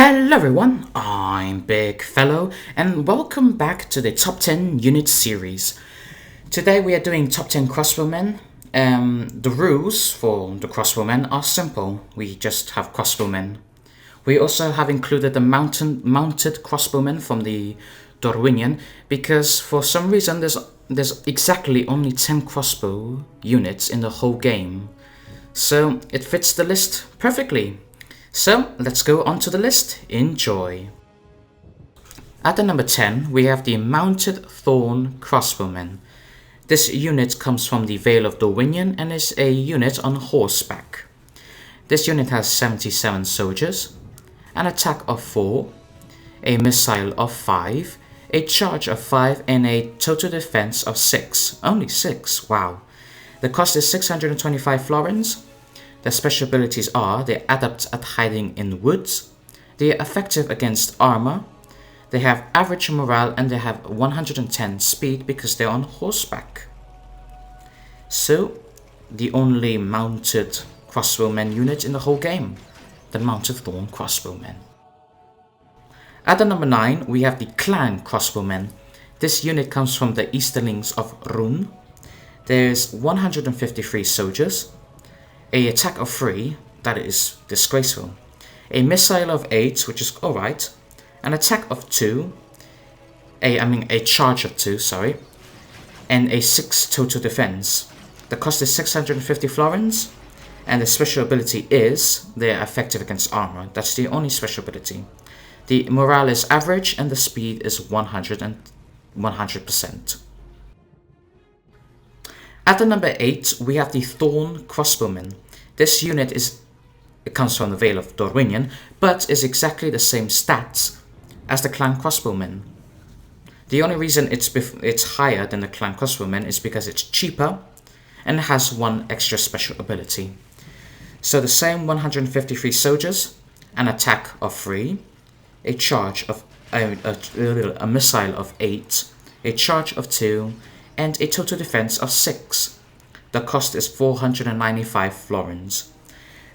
Hello everyone, I'm Big Fellow and welcome back to the Top 10 Unit series. Today we are doing Top 10 Crossbowmen. The rules for the Crossbowmen are simple, we just have Crossbowmen. We also have included the mounted Crossbowmen from the Dorwinian because for some reason there's exactly only 10 crossbow units in the whole game. So it fits the list perfectly. So let's go on to the list, enjoy. At the number 10 we have the Mounted Thorn Crossbowmen. This unit comes from the Vale of Dorwinian and is a unit on horseback. This unit has 77 soldiers, an attack of 4, a missile of 5, a charge of 5 and a total defense of 6. Only 6, wow. The cost is 625 florins. Their special abilities are they're adept at hiding in woods, they are effective against armor, they have average morale and they have 110 speed because they're on horseback. So, the only mounted crossbowmen unit in the whole game, the Mounted Thorn Crossbowmen. At the number 9 we have the Clan Crossbowmen. This unit comes from the Easterlings of Rune. There's 153 soldiers. A attack of 3, that is disgraceful. A missile of 8, which is alright. An attack of 2. A charge of 2, sorry. And a 6 total defense. The cost is 650 florins. And the special ability is they are effective against armor. That's the only special ability. The morale is average and the speed is 100%. At the number 8 we have the Thorn Crossbowmen. This unit comes from the Vale of Dorwinian, but is exactly the same stats as the Clan Crossbowmen. The only reason it's higher than the Clan Crossbowmen is because it's cheaper and has one extra special ability. So the same 153 soldiers, an attack of 3, a charge of a missile of 8, a charge of 2, and a total defense of 6. The cost is 495 florins.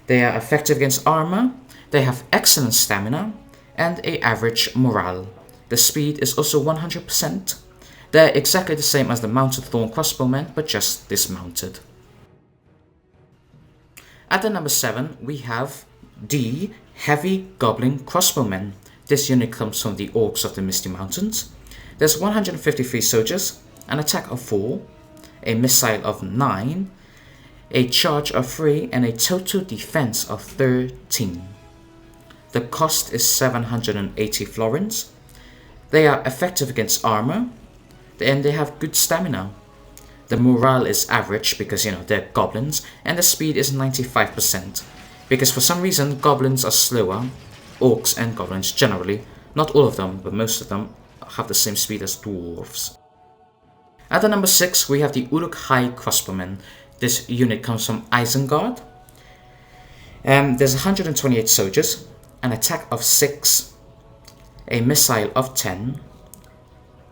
They are effective against armor, they have excellent stamina, and a average morale. The speed is also 100%. They're exactly the same as the Mounted Thorn Crossbowmen, but just dismounted. At the number 7 we have the Heavy Gobbling Crossbowmen. This unit comes from the Orcs of the Misty Mountains. There's 153 soldiers, an attack of 4, a missile of 9, a charge of 3 and a total defense of 13. The cost is 780 florins. They are effective against armor and they have good stamina. The morale is average because they're goblins and the speed is 95% because for some reason goblins are slower. Orcs and goblins generally, not all of them but most of them have the same speed as dwarves. At the number 6 we have the Uruk-hai Crossbowmen. This unit comes from Isengard. There's 128 soldiers, an attack of 6, a missile of 10,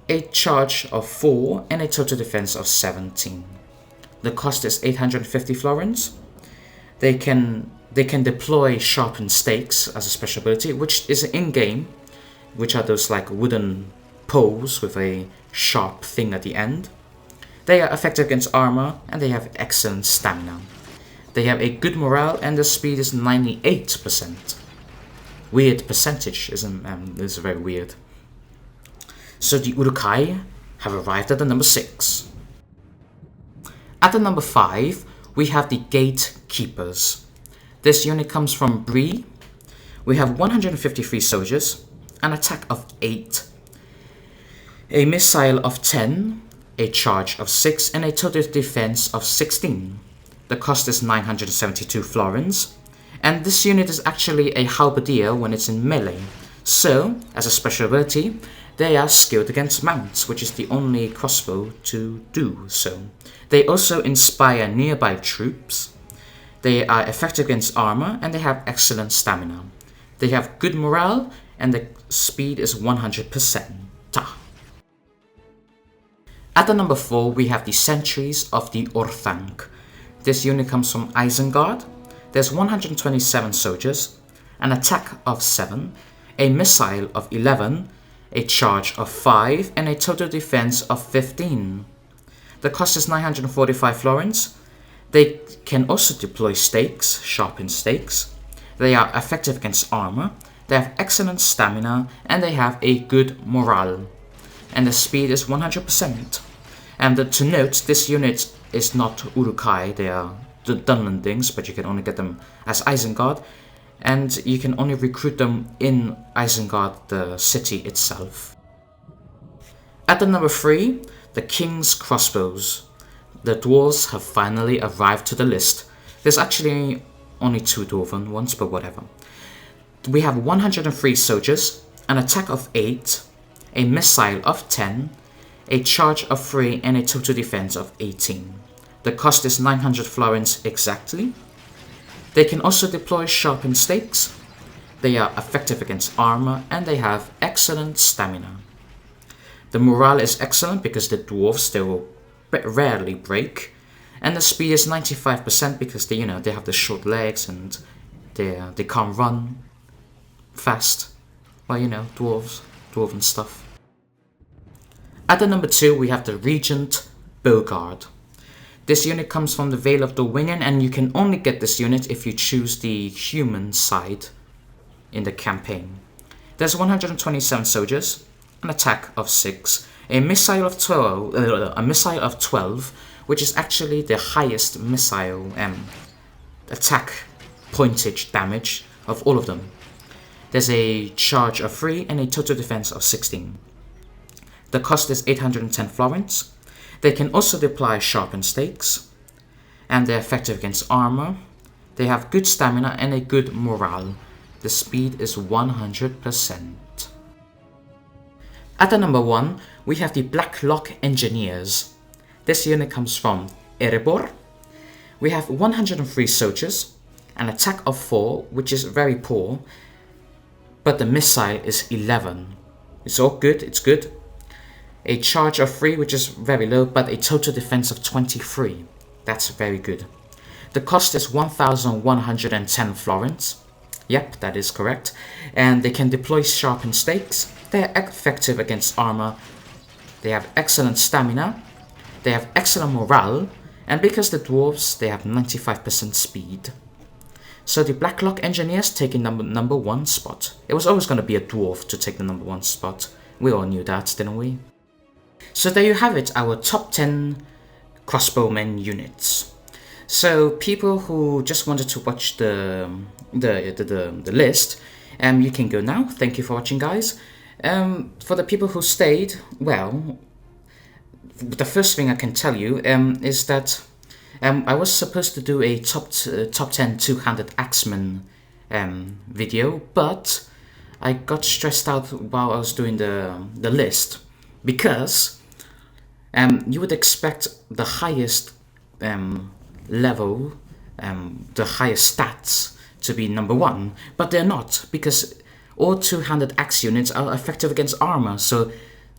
a charge of 4 and a total defense of 17. The cost is 850 florins. They can deploy sharpened stakes as a special ability, which is in-game, which are those like wooden poles with a sharp thing at the end. They are effective against armor and they have excellent stamina. They have a good morale and the speed is 98%. Weird percentage, isn't this is very weird. So the Uruk-hai have arrived at the number 6. At the number 5 we have the Gatekeepers. This unit comes from Bree. We have 153 soldiers, an attack of 8, a missile of 10, a charge of 6 and a total defense of 16. The cost is 972 florins. And this unit is actually a halberdier when it's in melee. So, as a special ability, they are skilled against mounts, which is the only crossbow to do so. They also inspire nearby troops. They are effective against armor and they have excellent stamina. They have good morale and the speed is 100%. At the number 4 we have the Sentries of the Orthic. This unit comes from Isengard. There's 127 soldiers, an attack of 7, a missile of 11, a charge of 5, and a total defense of 15. The cost is 945 florins. They can also deploy stakes, sharpened stakes. They are effective against armor. They have excellent stamina, and they have a good morale. And the speed is 100%. And to note, this unit is not Urukai, they are the Dunlandings, but you can only get them as Isengard. And you can only recruit them in Isengard, the city itself. At the number 3, the King's Crossbows. The dwarves have finally arrived to the list. There's actually only 2 dwarven ones, but whatever. We have 103 soldiers, an attack of 8, a missile of 10, a charge of 3, and a total defense of 18. The cost is 900 florins exactly. They can also deploy sharpened stakes. They are effective against armor, and they have excellent stamina. The morale is excellent because the dwarves, they will rarely break. And the speed is 95% because they have the short legs and they can't run fast. Well, dwarven stuff. At the number 2, we have the Reagent Bowguard. This unit comes from the Vale of Dorwinion, and you can only get this unit if you choose the human side in the campaign. There's 127 soldiers, an attack of 6, a missile of 12, which is actually the highest missile attack pointage damage of all of them. There's a charge of 3 and a total defense of 16. The cost is 810 florins. They can also deploy sharpened stakes, and they're effective against armor. They have good stamina and a good morale. The speed is 100%. At the number 1, we have the Blacklock Engineers. This unit comes from Erebor. We have 103 soldiers, an attack of 4, which is very poor, but the missile is 11. It's all good, it's good. A charge of 3, which is very low, but a total defense of 23. That's very good. The cost is 1,110 florins. Yep, that is correct. And they can deploy sharpened stakes. They are effective against armor. They have excellent stamina. They have excellent morale. And because the dwarves, they have 95% speed. So the Blacklock Engineers taking number 1 spot. It was always going to be a dwarf to take the number 1 spot. We all knew that, didn't we? So there you have it, our top 10 crossbowmen units. So people who just wanted to watch the list, you can go now. Thank you for watching, guys. For the people who stayed, well, the first thing I can tell you is that I was supposed to do a top 10 two-handed axemen video, but I got stressed out while I was doing the list because you would expect the highest level, the highest stats to be number 1, but they're not, because all two-handed axe units are effective against armor, so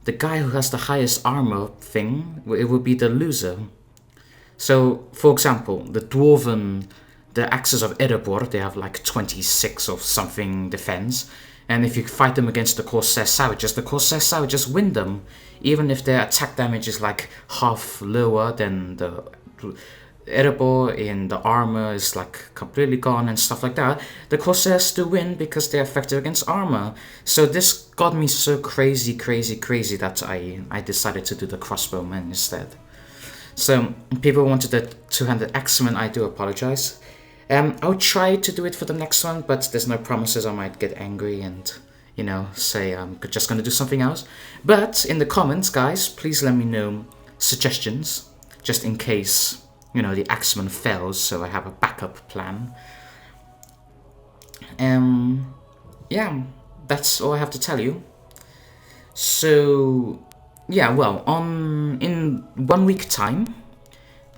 the guy who has the highest armor thing, it will be the loser. So, for example, the axes of Erebor, they have like 26 or something defense, and if you fight them against the Corsair Savages win them, even if their attack damage is like half lower than the Erebor, and the armor is like completely gone and stuff like that. The Corsairs still win because they're effective against armor. So this got me so crazy that I decided to do the crossbowmen instead. So people wanted the two-handed axemen. I do apologize. I'll try to do it for the next one, but there's no promises. I might get angry and say I'm just gonna do something else. But in the comments, guys, please let me know suggestions, just in case the axeman fails, so I have a backup plan. Yeah, that's all I have to tell you. So yeah, well, in 1 week time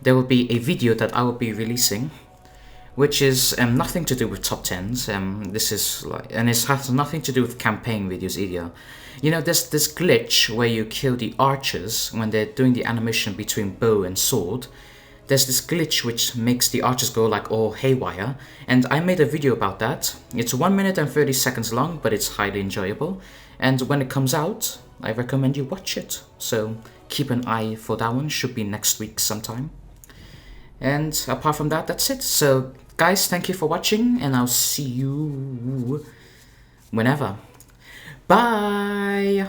there will be a video that I will be releasing, which is nothing to do with top 10s. This is and it has nothing to do with campaign videos either. There's this glitch where you kill the archers when they're doing the animation between bow and sword. there's this glitch which makes the archers go like all haywire, and I made a video about that. It's 1 minute and 30 seconds long, but it's highly enjoyable, and when it comes out, I recommend you watch it. So keep an eye for that one, should be next week sometime. And apart from that, that's it. So guys, thank you for watching, and I'll see you whenever. Bye!